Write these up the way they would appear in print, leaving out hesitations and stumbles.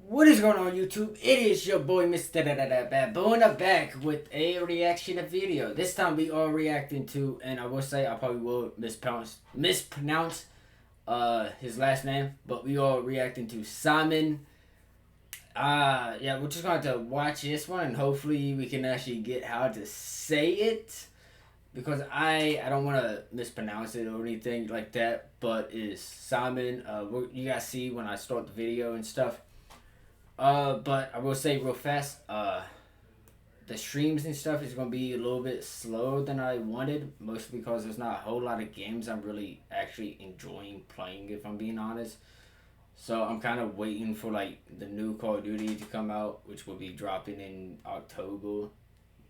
What is going on YouTube? It is your boy MrBaboon back with a reaction video. This time we are reacting to, and I will say I probably will mispronounce his last name, but we are reacting to Simon. Yeah, we're just going to watch this one and hopefully we can actually get how to say it. Because I don't want to mispronounce it or anything like that, but it's Simon. You guys see when I start the video and stuff. But I will say real fast, the streams and stuff is going to be a little bit slower than I wanted, mostly because there's not a whole lot of games I'm really actually enjoying playing, if I'm being honest. So I'm kind of waiting for like the new Call of Duty to come out, which will be dropping in October.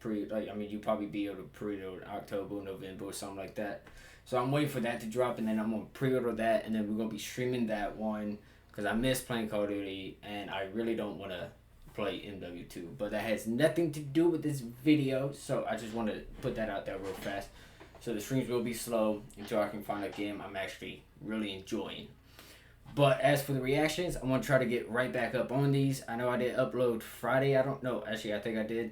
You probably be able to pre-order October, November, or something like that. So I'm waiting for that to drop, and then I'm gonna pre-order that, and then we're gonna be streaming that one because I miss playing Call of Duty, and I really don't want to play MW2. But that has nothing to do with this video, so I just want to put that out there real fast. So the streams will be slow until I can find a game I'm actually really enjoying. But as for the reactions, I'm gonna try to get right back up on these. I know I did upload Friday. I don't know. Actually, I think I did.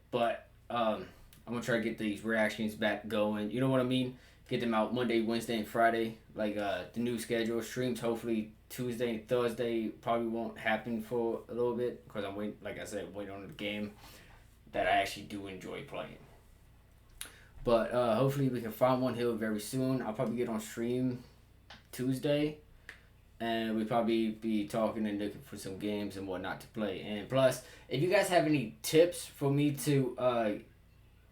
But I'm gonna try to get these reactions back going. You know what I mean? Get them out Monday, Wednesday, and Friday. Like the new schedule streams. Hopefully Tuesday and Thursday probably won't happen for a little bit because I'm waiting. Like I said, waiting on the game that I actually do enjoy playing. But hopefully we can find one here very soon. I'll probably get on stream Tuesday. And we'll probably be talking and looking for some games and whatnot to play. And plus, if you guys have any tips for me to,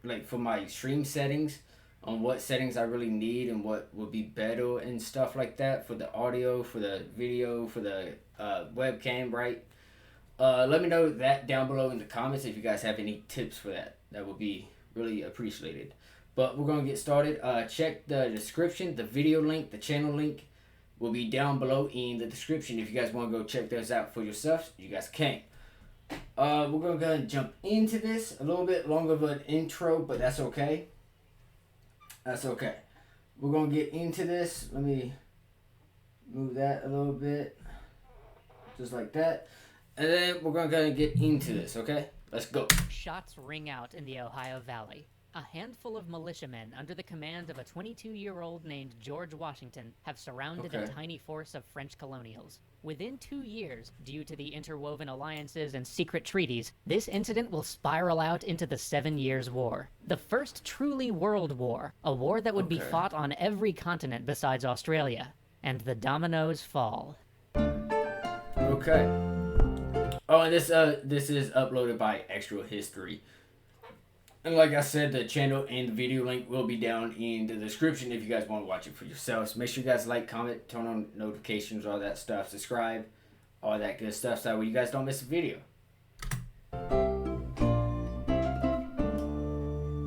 like for my stream settings, on what settings I really need and what would be better and stuff like that for the audio, for the video, for the webcam, right? Let me know that down below in the comments if you guys have any tips for that. That would be really appreciated. But we're going to get started. Check the description, the video link, the channel link will be down below in the description. If you guys want to go check those out for yourselves, you guys can. We're going to go ahead and jump into this. A little bit longer of an intro, but that's okay. That's okay. We're going to get into this. Let me move that a little bit. Just like that. And then we're going to go ahead and get into this, okay? Let's go. Shots ring out in the Ohio Valley. A handful of militiamen under the command of a 22-year-old named George Washington have surrounded a tiny force of French colonials. Within 2 years, due to the interwoven alliances and secret treaties, this incident will spiral out into the 7 Years' War. The first truly world war, a war that would be fought on every continent besides Australia. And the dominoes fall. Okay. Oh, and this is uploaded by Extra History. And like I said, the channel and the video link will be down in the description if you guys want to watch it for yourselves. Make sure you guys like, comment, turn on notifications, all that stuff, subscribe, all that good stuff, so that way you guys don't miss a video.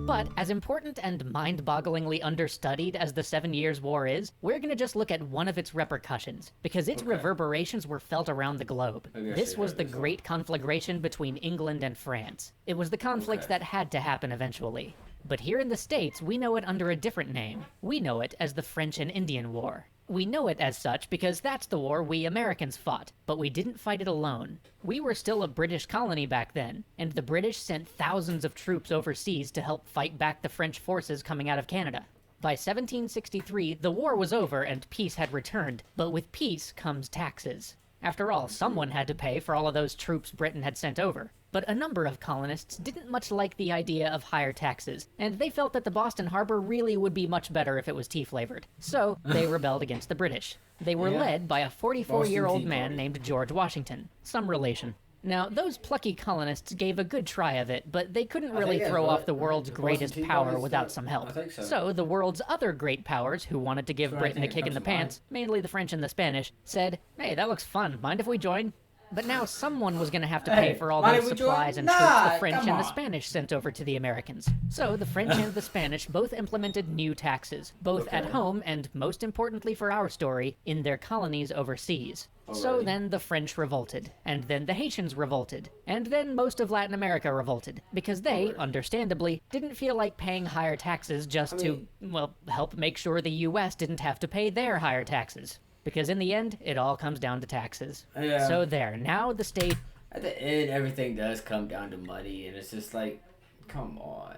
But as important and mind-bogglingly understudied as the 7 Years' War is, we're gonna just look at one of its repercussions, because its reverberations were felt around the globe. This was the Great Conflagration between England and France. It was the conflict that had to happen eventually. But here in the States, we know it under a different name. We know it as the French and Indian War. We know it as such because that's the war we Americans fought, but we didn't fight it alone. We were still a British colony back then, and the British sent thousands of troops overseas to help fight back the French forces coming out of Canada. By 1763, the war was over and peace had returned, but with peace comes taxes. After all, someone had to pay for all of those troops Britain had sent over. But a number of colonists didn't much like the idea of higher taxes, and they felt that the Boston Harbor really would be much better if it was tea-flavored. So, they rebelled against the British. They were led by a 44-year-old man named George Washington, some relation. Now, those plucky colonists gave a good try of it, but they couldn't really throw off the world's greatest power without some help. So the world's other great powers, who wanted to give Britain a kick in the pants, mainly the French and the Spanish, said, "Hey, that looks fun. Mind if we join?" But now someone was going to have to pay for all those supplies and troops the French and the Spanish sent over to the Americans. So the French and the Spanish both implemented new taxes, both at home and, most importantly for our story, in their colonies overseas. So then the French revolted, and then the Haitians revolted, and then most of Latin America revolted, because they, understandably, didn't feel like paying higher taxes just to, well, help make sure the US didn't have to pay their higher taxes. because in the end, it all comes down to taxes. Yeah. So there, now the state... At the end, everything does come down to money, and it's just like, come on.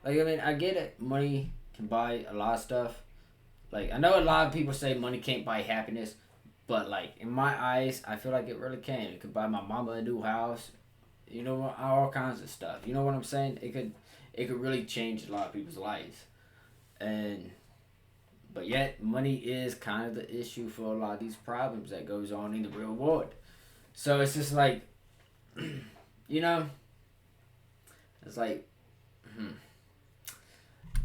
Like, I mean, I get it. Money can buy a lot of stuff. Like, I know a lot of people say money can't buy happiness, but, like, in my eyes, I feel like it really can. It could buy my mama a new house, you know, all kinds of stuff. You know what I'm saying? It could really change a lot of people's lives. But yet, money is kind of the issue for a lot of these problems that goes on in the real world. So it's just like, you know, it's like,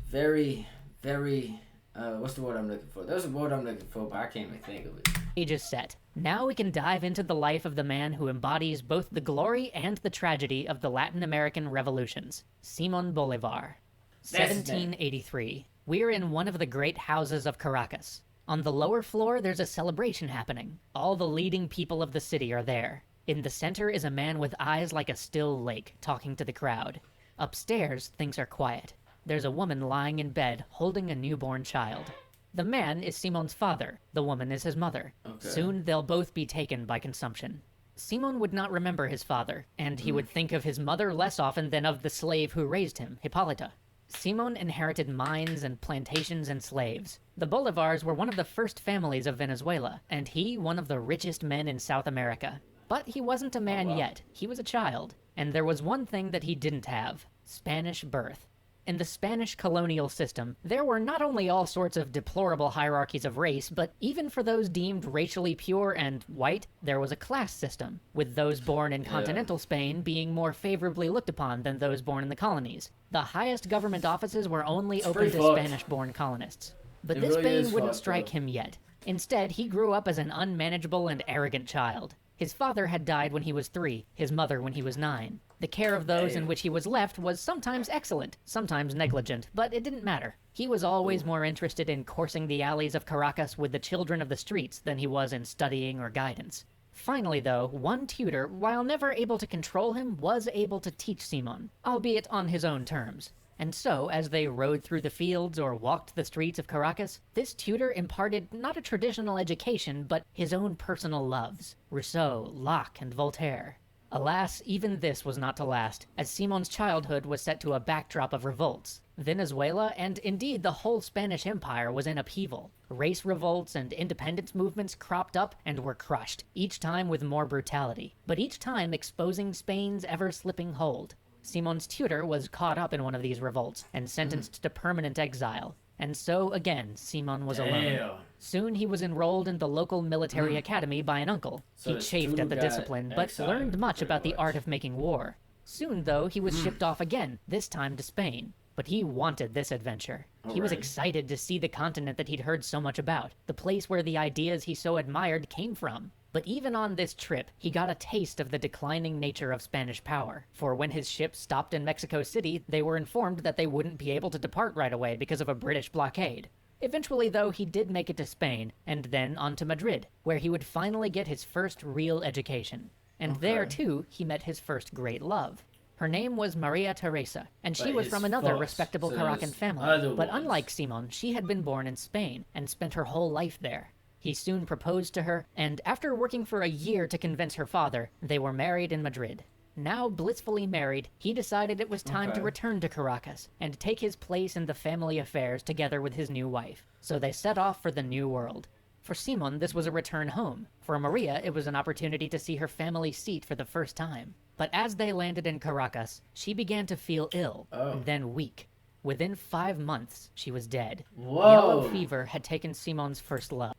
very, very, what's the word I'm looking for? There's a word I'm looking for, but I can't even think of it. Stage is set. Now we can dive into the life of the man who embodies both the glory and the tragedy of the Latin American revolutions, Simón Bolívar. 1783. We're in one of the great houses of Caracas. On the lower floor, there's a celebration happening. All the leading people of the city are there. In the center is a man with eyes like a still lake, talking to the crowd. Upstairs, things are quiet. There's a woman lying in bed, holding a newborn child. The man is Simon's father. The woman is his mother. Okay. Soon, they'll both be taken by consumption. Simon would not remember his father, and he would think of his mother less often than of the slave who raised him, Hippolyta. Simon inherited mines and plantations and slaves. The Bolívars were one of the first families of Venezuela, and he one of the richest men in South America. But he wasn't a man yet. He was a child. And there was one thing that he didn't have: Spanish birth. In the Spanish colonial system, there were not only all sorts of deplorable hierarchies of race, but even for those deemed racially pure and white, there was a class system, with those born in continental Spain being more favorably looked upon than those born in the colonies. The highest government offices were only open to Spanish-born colonists. But this pain wouldn't strike him yet. Instead, he grew up as an unmanageable and arrogant child. His father had died when he was 3, his mother when he was 9. The care of those in which he was left was sometimes excellent, sometimes negligent, but it didn't matter. He was always more interested in coursing the alleys of Caracas with the children of the streets than he was in studying or guidance. Finally, though, one tutor, while never able to control him, was able to teach Simon, albeit on his own terms. And so, as they rode through the fields or walked the streets of Caracas, this tutor imparted not a traditional education, but his own personal loves: Rousseau, Locke, and Voltaire. Alas, even this was not to last, as Simon's childhood was set to a backdrop of revolts. Venezuela, and indeed the whole Spanish Empire, was in upheaval. Race revolts and independence movements cropped up and were crushed, each time with more brutality, but each time exposing Spain's ever-slipping hold. Simon's tutor was caught up in one of these revolts and sentenced to permanent exile. And so, again, Simon was alone. Soon he was enrolled in the local military academy by an uncle. So he chafed at the discipline, but learned much about the art of making war. Soon, though, he was shipped off again, this time to Spain. But he wanted this adventure. He was excited to see the continent that he'd heard so much about, the place where the ideas he so admired came from. But even on this trip, he got a taste of the declining nature of Spanish power. For when his ship stopped in Mexico City, they were informed that they wouldn't be able to depart right away because of a British blockade. Eventually, though, he did make it to Spain, and then on to Madrid, where he would finally get his first real education. And there, too, he met his first great love. Her name was Maria Teresa, and she was from another respectable Caracan family. But unlike Simon, she had been born in Spain, and spent her whole life there. He soon proposed to her, and after working for a year to convince her father, they were married in Madrid. Now blissfully married, he decided it was time to return to Caracas, and take his place in the family affairs together with his new wife. So they set off for the New World. For Simon, this was a return home. For Maria, it was an opportunity to see her family seat for the first time. But as they landed in Caracas, she began to feel ill, and then weak. Within 5 months, she was dead. Yellow fever had taken Simon's first love.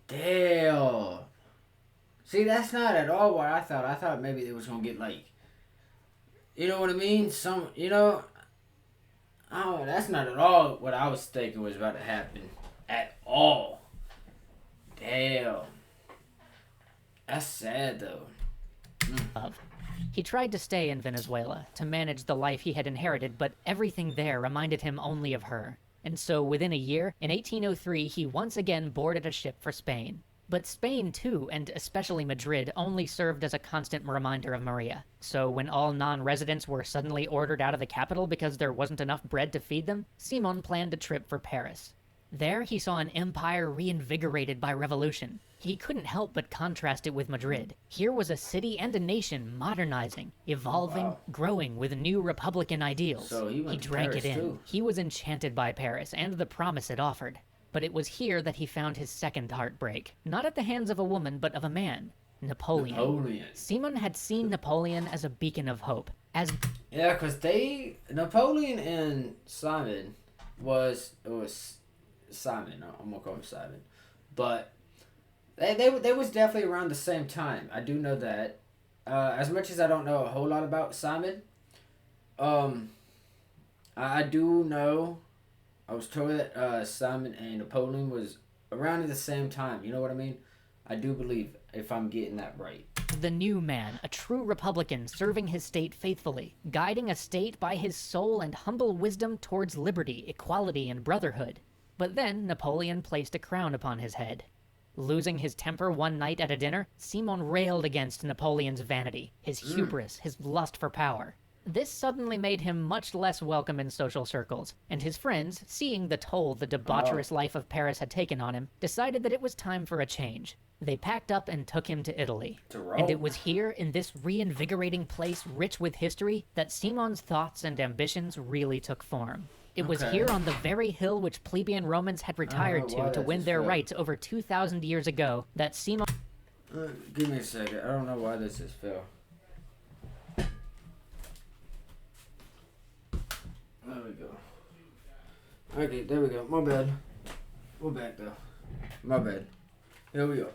Damn. See, that's not at all what I thought. I thought maybe they was gonna get like, you know what I mean? Oh, that's not at all what I was thinking was about to happen. At all. Damn. That's sad though. He tried to stay in Venezuela to manage the life he had inherited, but everything there reminded him only of her. And so within a year, in 1803, he once again boarded a ship for Spain. But Spain, too, and especially Madrid, only served as a constant reminder of Maria. So when all non-residents were suddenly ordered out of the capital because there wasn't enough bread to feed them, Simon planned a trip for Paris. There he saw an empire reinvigorated by revolution. He couldn't help but contrast it with Madrid. Here was a city and a nation modernizing, evolving, growing with new republican ideals. So he drank Paris it in. too. He was enchanted by Paris and the promise it offered. But it was here that he found his second heartbreak. Not at the hands of a woman, but of a man. Napoleon. Simon had seen Napoleon as a beacon of hope. Yeah, because Napoleon and Simon it was Simon. I'm gonna call him Simon, but they was definitely around the same time. I do know that. As much as I don't know a whole lot about Simon, I do know. I was told that Simon and Napoleon was around at the same time. You know what I mean? I do believe, if I'm getting that right. The new man, a true republican, serving his state faithfully, guiding a state by his soul and humble wisdom towards liberty, equality, and brotherhood. But then Napoleon placed a crown upon his head. Losing his temper one night at a dinner, Simon railed against Napoleon's vanity, his hubris, his lust for power. This suddenly made him much less welcome in social circles, and his friends, seeing the toll the debaucherous life of Paris had taken on him, decided that it was time for a change. They packed up and took him to Italy. And it was here, in this reinvigorating place rich with history, that Simon's thoughts and ambitions really took form. It was here on the very hill which plebeian Romans had retired to win their rights over 2,000 years ago that Simon... Give me a second. I don't know why this just fell. There we go. Okay, there we go. My bad. We're back though. My bad. Here we go.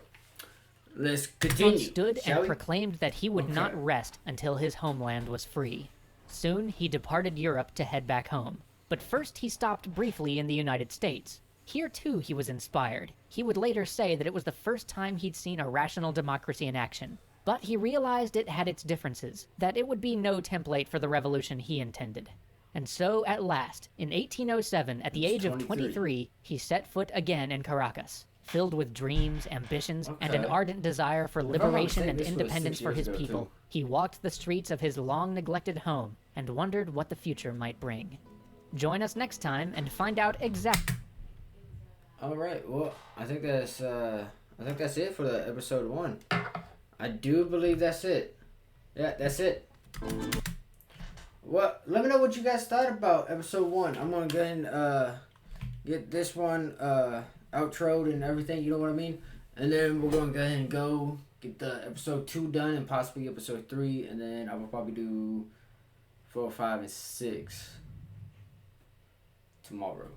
Let's continue. He stood and proclaimed that he would not rest until his homeland was free. Soon he departed Europe to head back home. But first he stopped briefly in the United States. Here too he was inspired. He would later say that it was the first time he'd seen a rational democracy in action. But he realized it had its differences, that it would be no template for the revolution he intended. And so, at last, in 1807, at the age of 23, he set foot again in Caracas, filled with dreams, ambitions, and an ardent desire for liberation and independence for his people. He walked the streets of his long-neglected home and wondered what the future might bring. Join us next time and find out exactly. All right. Well, I think that's it for the episode 1. I do believe that's it. Yeah, that's it. Well, let me know what you guys thought about episode 1. I'm gonna go ahead and get this one outroed and everything. You know what I mean? And then we're gonna go ahead and go get the episode 2 done and possibly episode 3, and then I will probably do 4, 5, and 6 tomorrow.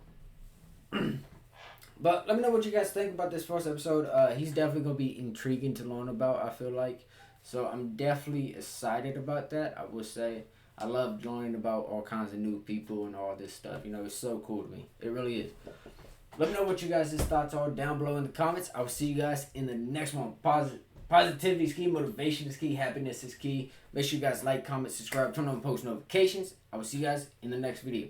But let me know what you guys think about this first episode. He's definitely gonna be intriguing to learn about, I feel like. So I'm definitely excited about that. I would say I love learning about all kinds of new people and all this stuff. You know, it's so cool to me. It really is. Let me know what you guys' thoughts are down below in the comments. I will see you guys in the next one. Positivity is key. Motivation is key. Happiness is key. Make sure you guys like, comment, subscribe, turn on post notifications. I will see you guys in the next video.